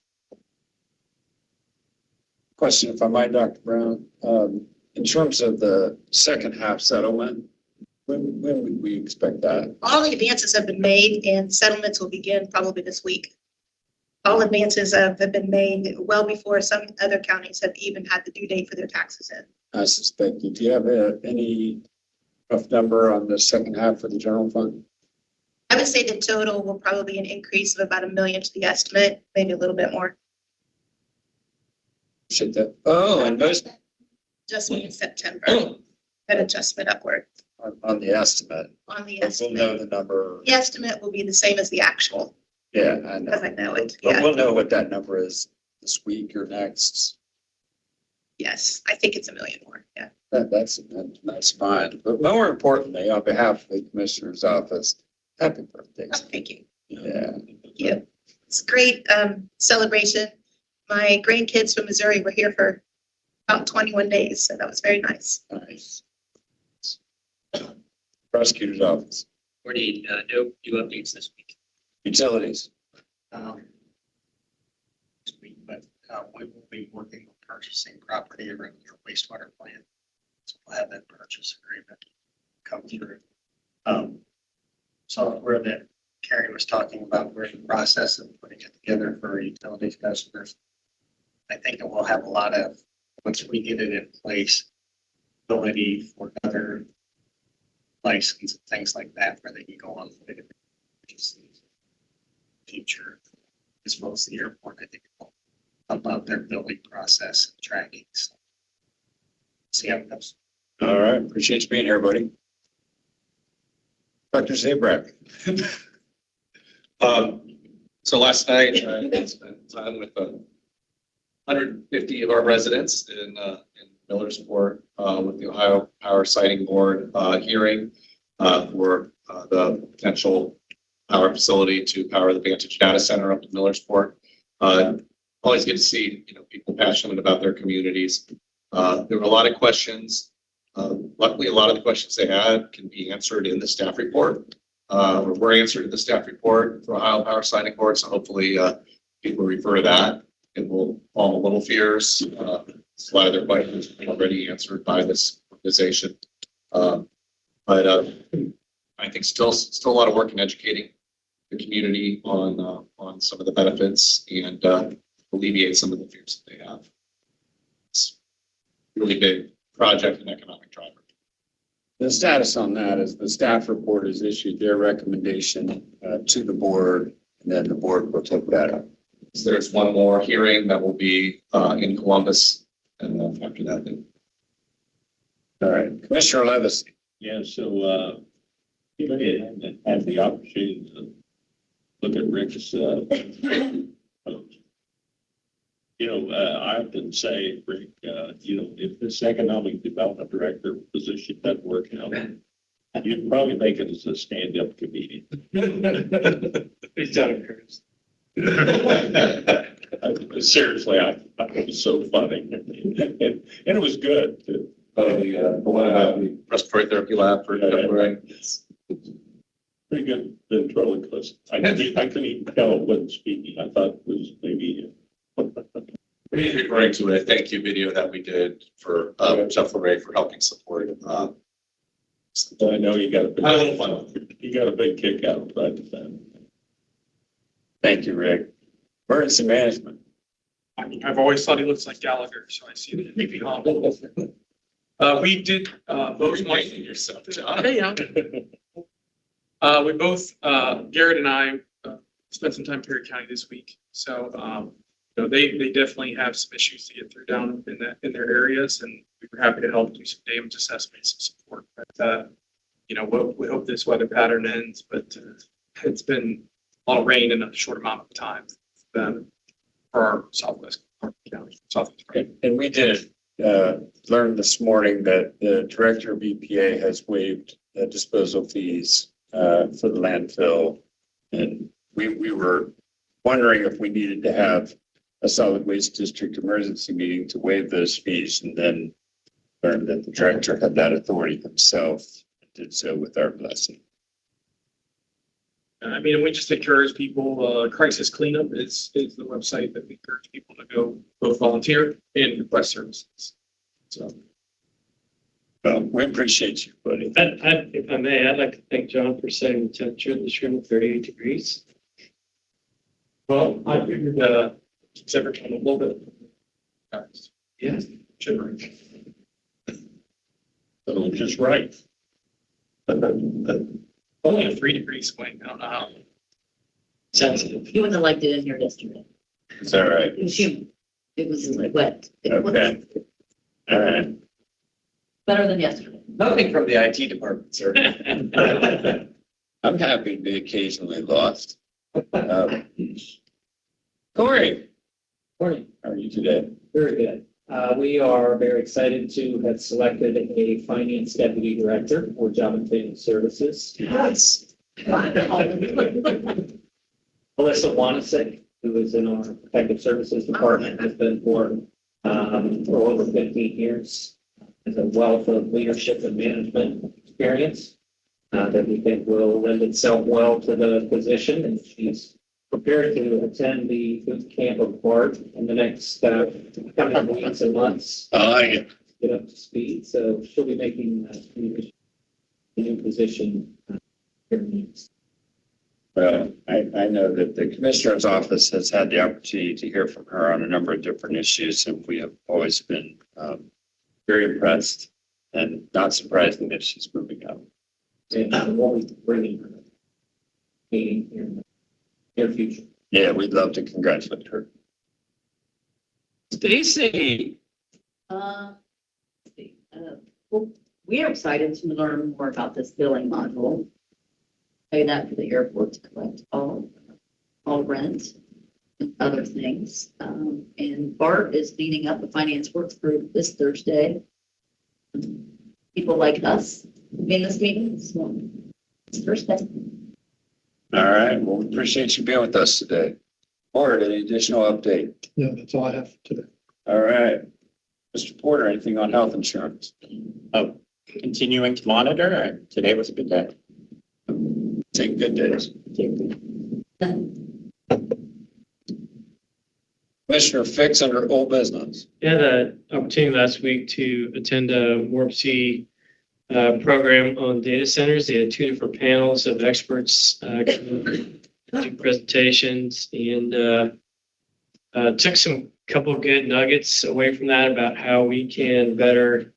Question, if I might, Dr. Brown. In terms of the second half settlement, when would we expect that? All the advances have been made and settlements will begin probably this week. All advances have been made well before some other counties have even had the due date for their taxes in. I suspect. Do you have any rough number on the second half for the general fund? I would say the total will probably be an increase of about $1 million to the estimate, maybe a little bit more. Should that? Oh, and most Adjustment in September, that adjustment upward on the estimate. on the We'll estimate. know the number. The estimate will be the same as the actual, Yeah, I know. because I know it. But Yeah. we'll know what that number is this week or next. Yes, I think it's $1 million more. Yeah. That's fine. But more importantly, on behalf of the Commissioner's office, happy birthday. Thank you. Yeah. Yeah. It's a great celebration. My grandkids from Missouri were here for about 21 days, so that was very nice. Nice. Prosecutor's office, No new updates this week. utilities. This week, but we will be working on purchasing property around your wastewater plant. So we'll have that purchase agreement come through. Software that Carrie was talking about, we're in the process of putting it together for utilities customers. I think it will have a lot of, once we get it in place, ability for other license and things like that, where they can go on with it. Future, as well as the airport, I think will help out their billing process and tracking. So, see how it goes. All right, appreciate you being here, buddy. Dr. Zabrak. So last night, I spent time with 150 of our residents in Millersport with the Ohio Power Siting Board hearing for the potential power facility to power the Vantage Data Center up in Millersport. Always get to see, people passionate about their communities. There were a lot of questions. Luckily, a lot of the questions they had can be answered in the staff report. Or were answered in the staff report for Ohio Power Siting Board. So hopefully people refer to that. It will calm a little fears. A lot of their questions already answered by this organization. But I think still a lot of work in educating the community on some of the benefits and alleviate some of the fears that they have. It's a really big project and economic driver. The status on that is the staff report has issued their recommendation to the board, and then the board will take that up. So there's one more hearing that will be in Columbus, and then after that, then. All right, Commissioner Levis. Yeah, so, anybody had the opportunity to look at Rick's, post? I often say, Rick, if this economic development director position doesn't work out, you'd probably make it as a stand-up comedian. He's done it, Curtis. Seriously, I thought it was so funny. And it was good too. The one about the respiratory therapy lab for February. Pretty good ventriloquist. I couldn't even tell it wasn't speaking. I thought it was maybe. He's referring to a thank you video that we did for Jeff Ray for helping support. I know you got I had a little fun with it. you got a big kick out of that. Thank you, Rick. Emergency management. I mean, I've always thought he looks like Gallagher, so I see that. We did both. Yourself, John. Hey, yeah. We both, Garrett and I, spent some time in Perry County this week. So, they definitely have some issues to get through down in their areas, and we were happy to help do some damage assessments and support. But, we hope this weather pattern ends, but it's been a lot of rain in a short amount of time for our southwest county. And we did learn this morning that the director of EPA has waived disposal fees for the landfill. And we were wondering if we needed to have a solid waste district emergency meeting to waive those fees, and then learned that the director had that authority himself and did so with our blessing. I mean, we just encourage people, crisis cleanup is the website that we encourage people to go both volunteer and request services. So. Well, we appreciate you, buddy. If I may, I'd like to thank John for setting the temperature in this room at 38 degrees. Well, I figured, temperature a little bit. Yes. Shivering. So just right. Only a 3 degree swing. I don't know how. Sensitive. You wouldn't have liked it in here yesterday. Is that right? It was humid. It was wet. It was Okay. All right. better than yesterday. Nothing from the IT department, sir. I'm happy to be occasionally lost. Corey, Morning. how are you today? Very good. We are very excited to have selected a finance deputy director for job and family services. Yes. Melissa Wanasek, who is in our protective services department, has been for over 15 years. Has a wealth of leadership and management experience that we think will lend itself well to the position, and she's prepared to attend the boot camp of BART in the next coming weeks and months. I like it. Get up to speed, so she'll be making the new position. Well, I know that the commissioner's office has had the opportunity to hear from her on a number of different issues, and we have always been very impressed and not surprising that she's moving up. And we'll be bringing her meeting in the near future. Yeah, we'd love to congratulate her. Stacy. Well, we are excited to learn more about this billing module. Pay that for the airport to collect all rent and other things. And Bart is leading up the finance work group this Thursday. People like us in this meeting, so it's Thursday. All right, well, we appreciate you being with us today. Board, any additional update? Yeah, that's all I have today. All right. Mr. Porter, anything on health insurance? Continuing to monitor. Today was a good day. Take good days. Commissioner Fix under old business. Yeah, the opportunity last week to attend a Warp C program on data centers. They had two different panels of experts do presentations, and took some couple of good nuggets away from that about how we can better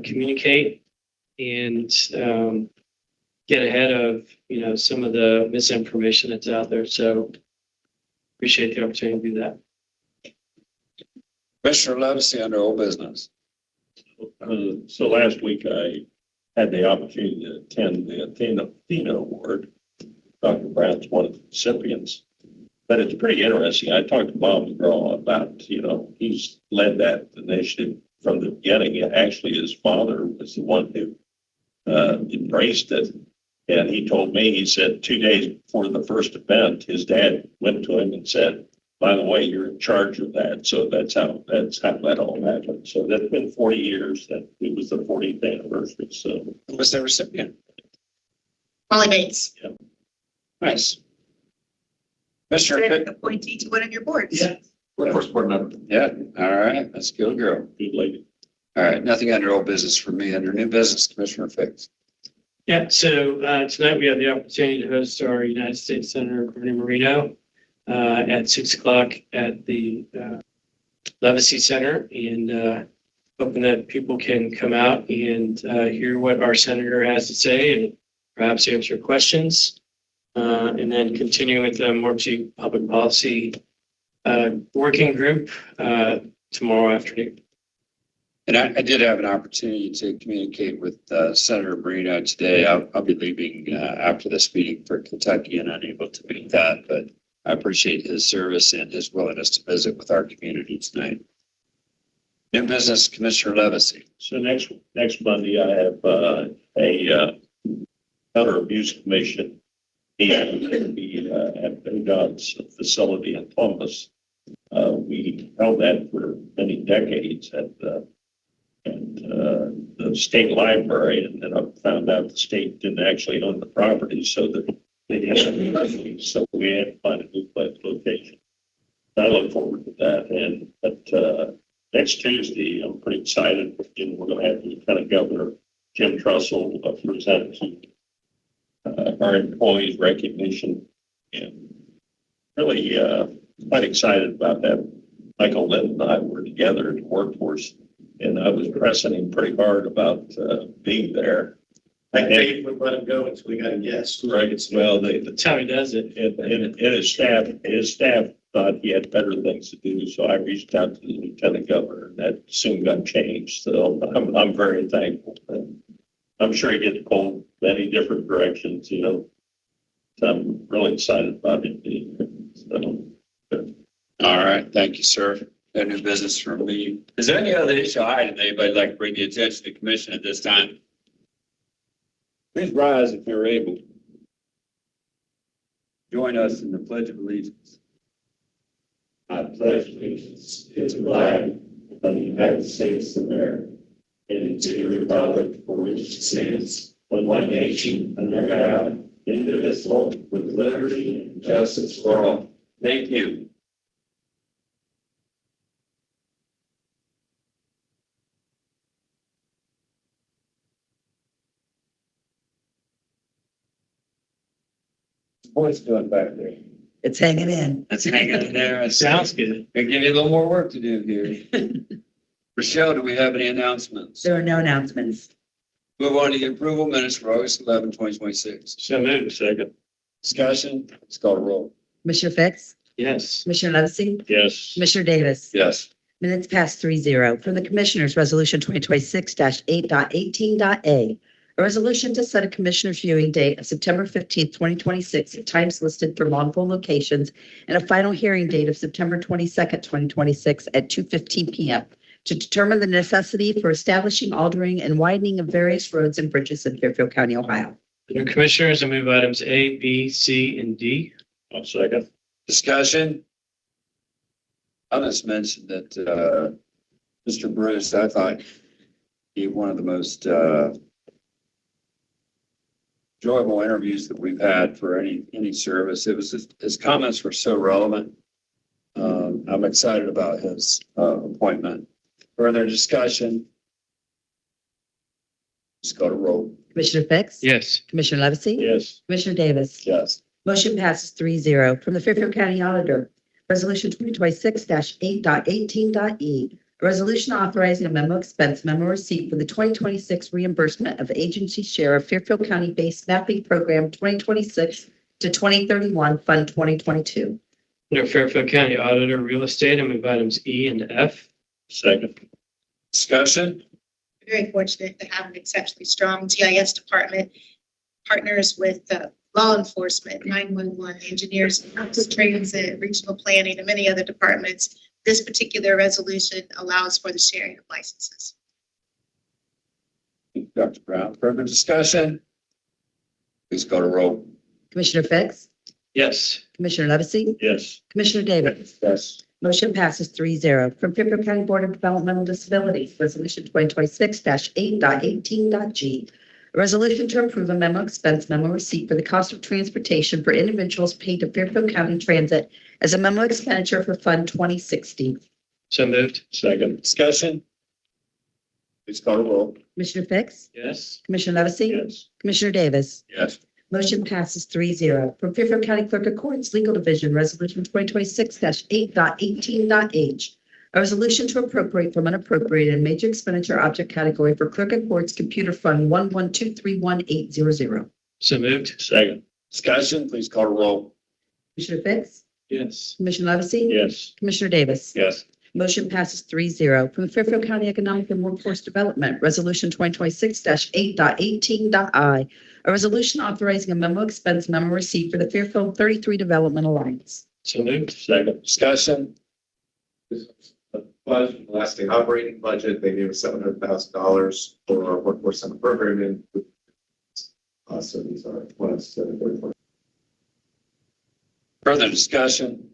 communicate and get ahead of some of the misinformation that's out there. So appreciate the opportunity to do that. Commissioner Levesey under old business. So last week I had the opportunity to attend the Athena Award. Dr. Brown's one of the recipients. But it's pretty interesting. I talked to Bob McGraw about, he's led that initiative from the beginning. Actually, his father was the one who embraced it. And he told me, he said 2 days before the first event, his dad went to him and said, by the way, you're in charge of that. So that's how that all happened. So that's been 40 years. That it was the 40th anniversary. So Who was the recipient? Molly Bates, Nice. Commissioner Fix. appointee to one of your boards. yeah, Workforce board member. Yeah, all right. Let's go, girl. good lady. All right, nothing under old business for me. Under new business, Commissioner Fix. Yeah, so tonight we have the opportunity to host our United States Senator Bernie Moreno at 6:00 at the Levesey Center, and hoping that people can come out and hear what our senator has to say and perhaps answer questions. And then continue with the Morpsey Public Policy Working Group tomorrow afternoon. And I did have an opportunity to communicate with Senator Moreno today. I'll be leaving after this meeting for Kentucky and unable to make that, but I appreciate his service and his willingness to visit with our community tonight. New business, Commissioner Levesey. So next Monday, I have a Counter Abuse Commission. And going to be at ODOT's facility in Columbus. We held that for many decades at the state library, and then I found out the state didn't actually own the property, so that they had so we had to find a new location. I look forward to that, but next Tuesday, I'm pretty excited. We're going to have Lieutenant Governor Jim Trussell present to our employees recognition, and really quite excited about that. Michael Lynn and I were together in the workforce, and I was pressing him pretty hard about being there. I think we let him go until we got a yes. Right. Well, That's how he does it. and his staff thought he had better things to do, so I reached out to the Lieutenant Governor, and that soon got changed. So I'm very thankful. And I'm sure he gets pulled many different directions, So I'm really excited about him being here. So, All right, thank you, sir. No new business from me. Is there any other issue item anybody like to bring the attention to the commission at this time? Please rise if you're able. Join us in the Pledge of Allegiance. I pledge allegiance to the flag of the United States of America and to the republic for which it stands, one nation, under God, indivisible, with liberty and justice for all. Thank you. What's doing back there? It's hanging in. That's hanging in there. It Sounds good. Gonna give you a little more work to do here. Rochelle, do we have any announcements? There are no announcements. Move on to the approval minutes for August 11, 2026. So moved. Second. Discussion, let's call a roll. Commissioner Fix? Yes. Commissioner Levesey? Yes. Commissioner Davis? Yes. Minutes past 3-0. From the Commissioners, Resolution 2026-8.18.a. A resolution to set a Commissioners viewing date of September 15th, 2026 at times listed for multiple locations and a final hearing date of September 22nd, 2026 at 2:15 p.m. to determine the necessity for establishing, altering, and widening of various roads and bridges in Fairfield County, Ohio. Under Commissioners, I move items A, B, C, and D. I'll second. Discussion. I'll just mention that, Mr. Bruce, I thought he one of the most, enjoyable interviews that we've had for any service. It was his comments were so relevant. I'm excited about his appointment. Further discussion. Just go to roll. Commissioner Fix? Yes. Commissioner Levesey? Yes. Commissioner Davis? Yes. Motion passes 3-0. From the Fairfield County Auditor, Resolution 2026-8.18.e. A resolution authorizing a memo expense memo receipt for the 2026 reimbursement of agency share of Fairfield County-based mapping program 2026 to 2031, Fund 2022. Under Fairfield County Auditor Real Estate, I move items E and F. Second. Discussion. Very fortunate to have an exceptionally strong GIS department, partners with law enforcement, 911, engineers, transit, regional planning, and many other departments. This particular resolution allows for the sharing of licenses. Dr. Brown, further discussion. Please go to roll. Commissioner Fix? Yes. Commissioner Levesey? Yes. Commissioner Davis? Yes. Motion passes 3-0. From Fairfield County Board of Developmental Disabilities, Resolution 2026-8.18.g. A resolution to approve a memo expense memo receipt for the cost of transportation for individuals paid to Fairfield County Transit as a memo expenditure for Fund 2060. So moved. Second. Discussion. Please call to roll. Commissioner Fix? Yes. Commissioner Levesey? Yes. Commissioner Davis? Yes. Motion passes 3-0. From Fairfield County Clerk of Courts Legal Division, Resolution 2026-8.18.h. A resolution to appropriate from unappropriated major expenditure object category for Clerk of Courts Computer Fund 112311800. So moved. Second. Discussion. Please call to roll. Commissioner Fix? Yes. Commissioner Levesey? Yes. Commissioner Davis? Yes. Motion passes 3-0. From the Fairfield County Economic and Workforce Development, Resolution 2026-8.18.i. A resolution authorizing a memo expense memo receipt for the Fairfield 33 Development Alliance. So moved. Second. Discussion. Budget, last day operating budget, they gave us $700,000 for our workforce center programming. So these are ones that are. Further discussion.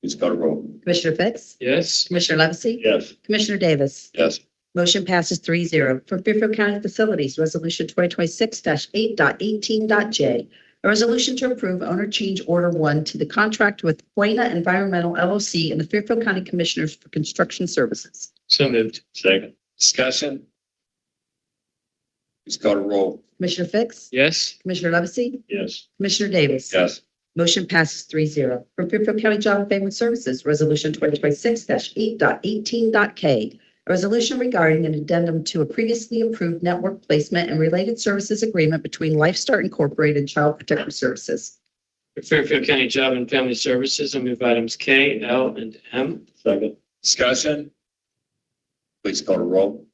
Please call to roll. Commissioner Fix? Yes. Commissioner Levesey? Yes. Commissioner Davis? Yes. Motion passes 3-0. From Fairfield County Facilities, Resolution 2026-8.18.j. A resolution to approve owner change order 1 to the contract with Buena Environmental LLC and the Fairfield County Commissioners for construction services. So moved. Second. Discussion. Please call to roll. Commissioner Fix? Yes. Commissioner Levesey? Yes. Commissioner Davis? Yes. Motion passes 3-0. From Fairfield County Job and Family Services, Resolution 2026-8.18.k. A resolution regarding an addendum to a previously approved network placement and related services agreement between LifeStart Incorporated and Child Protective Services. For Fairfield County Job and Family Services, I move items K, L, and M. Second. Discussion. Please call to roll.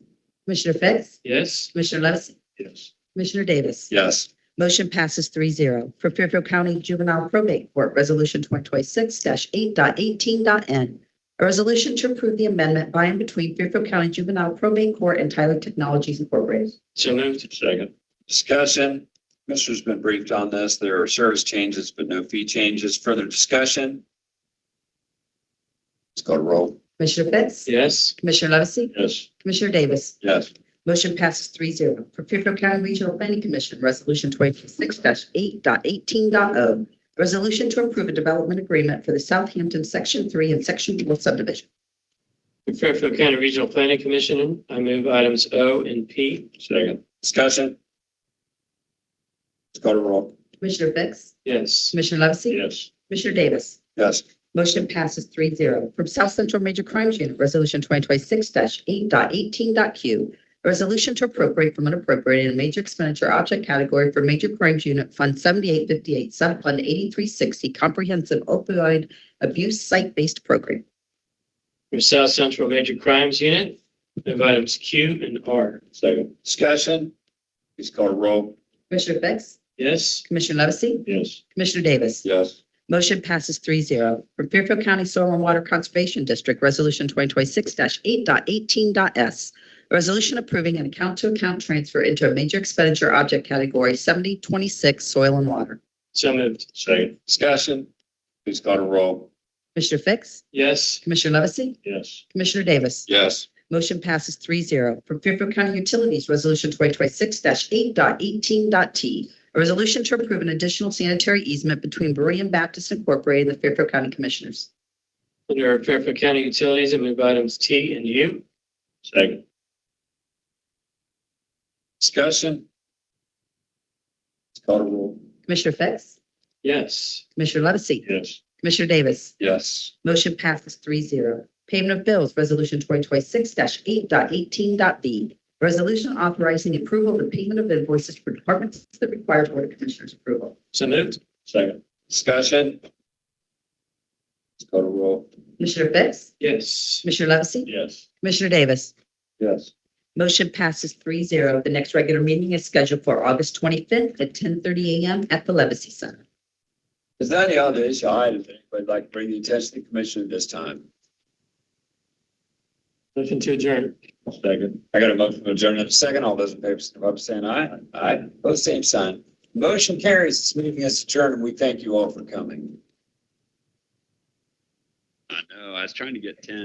Commissioner Fix? Yes. Commissioner Levesey? Yes. Commissioner Davis? Yes. Motion passes 3-0. For Fairfield County Juvenile Probate Court, Resolution 2026-8.18.n. A resolution to approve the amendment by and between Fairfield County Juvenile Probate Court and Tyler Technologies Incorporated. So moved. Second. Discussion. Commissioner's been briefed on this. There are service changes, but no fee changes. Further discussion? Let's go to roll. Commissioner Fix? Yes. Commissioner Levesey? Yes. Commissioner Davis? Yes. Motion passes 3-0. For Fairfield County Regional Planning Commission, Resolution 2026-8.18.o. Resolution to approve a development agreement for the Southampton Section 3 and Section 4 subdivision. For Fairfield County Regional Planning Commission, I move items O and P. Second. Discussion? Let's go to roll. Commissioner Fix? Yes. Commissioner Levesey? Yes. Commissioner Davis? Yes. Motion passes 3-0. From South Central Major Crimes Unit, Resolution 2026-8.18.q. A resolution to appropriate from unappropriated in a major expenditure object category for Major Crimes Unit Fund 7858, Subfund 8360, Comprehensive Opioid Abuse Site-Based Program. For South Central Major Crimes Unit, move items Q and R. Second. Discussion? Please call to roll. Commissioner Fix? Yes. Commissioner Levesey? Yes. Commissioner Davis? Yes. Motion passes 3-0. From Fairfield County Soil and Water Conservation District, Resolution 2026-8.18.s. A resolution approving an account-to-account transfer into a major expenditure object category 7026 Soil and Water. So moved. Second. Discussion? Please call to roll. Commissioner Fix? Yes. Commissioner Levesey? Yes. Commissioner Davis? Yes. Motion passes 3-0. From Fairfield County Utilities, Resolution 2026-8.18.t. A resolution to approve an additional sanitary easement between Berean Baptist Incorporated and the Fairfield County Commissioners. Under Fairfield County Utilities, I move items T and U. Second. Discussion? Let's call to roll. Commissioner Fix? Yes. Commissioner Levesey? Yes. Commissioner Davis? Yes. Motion passes 3-0. Payment of bills, Resolution 2026-8.18.b. Resolution authorizing approval of the payment of invoices for departments that require Board of Commissioners approval. So moved. Second. Discussion? Let's go to roll. Commissioner Fix? Yes. Commissioner Levesey? Yes. Commissioner Davis? Yes. Motion passes 3-0. The next regular meeting is scheduled for August 25th at 10:30 a.m. at the Levacy Center. Is there any other issue items anybody'd like to bring the attention of the commission at this time? Motion to adjourn. Second. I got a motion to adjourn in a second. All those in favor, signify by saying aye. Aye. Both same sign. Motion carries. This meeting is adjourned, and we thank you all for coming. I know. I was trying to get 10.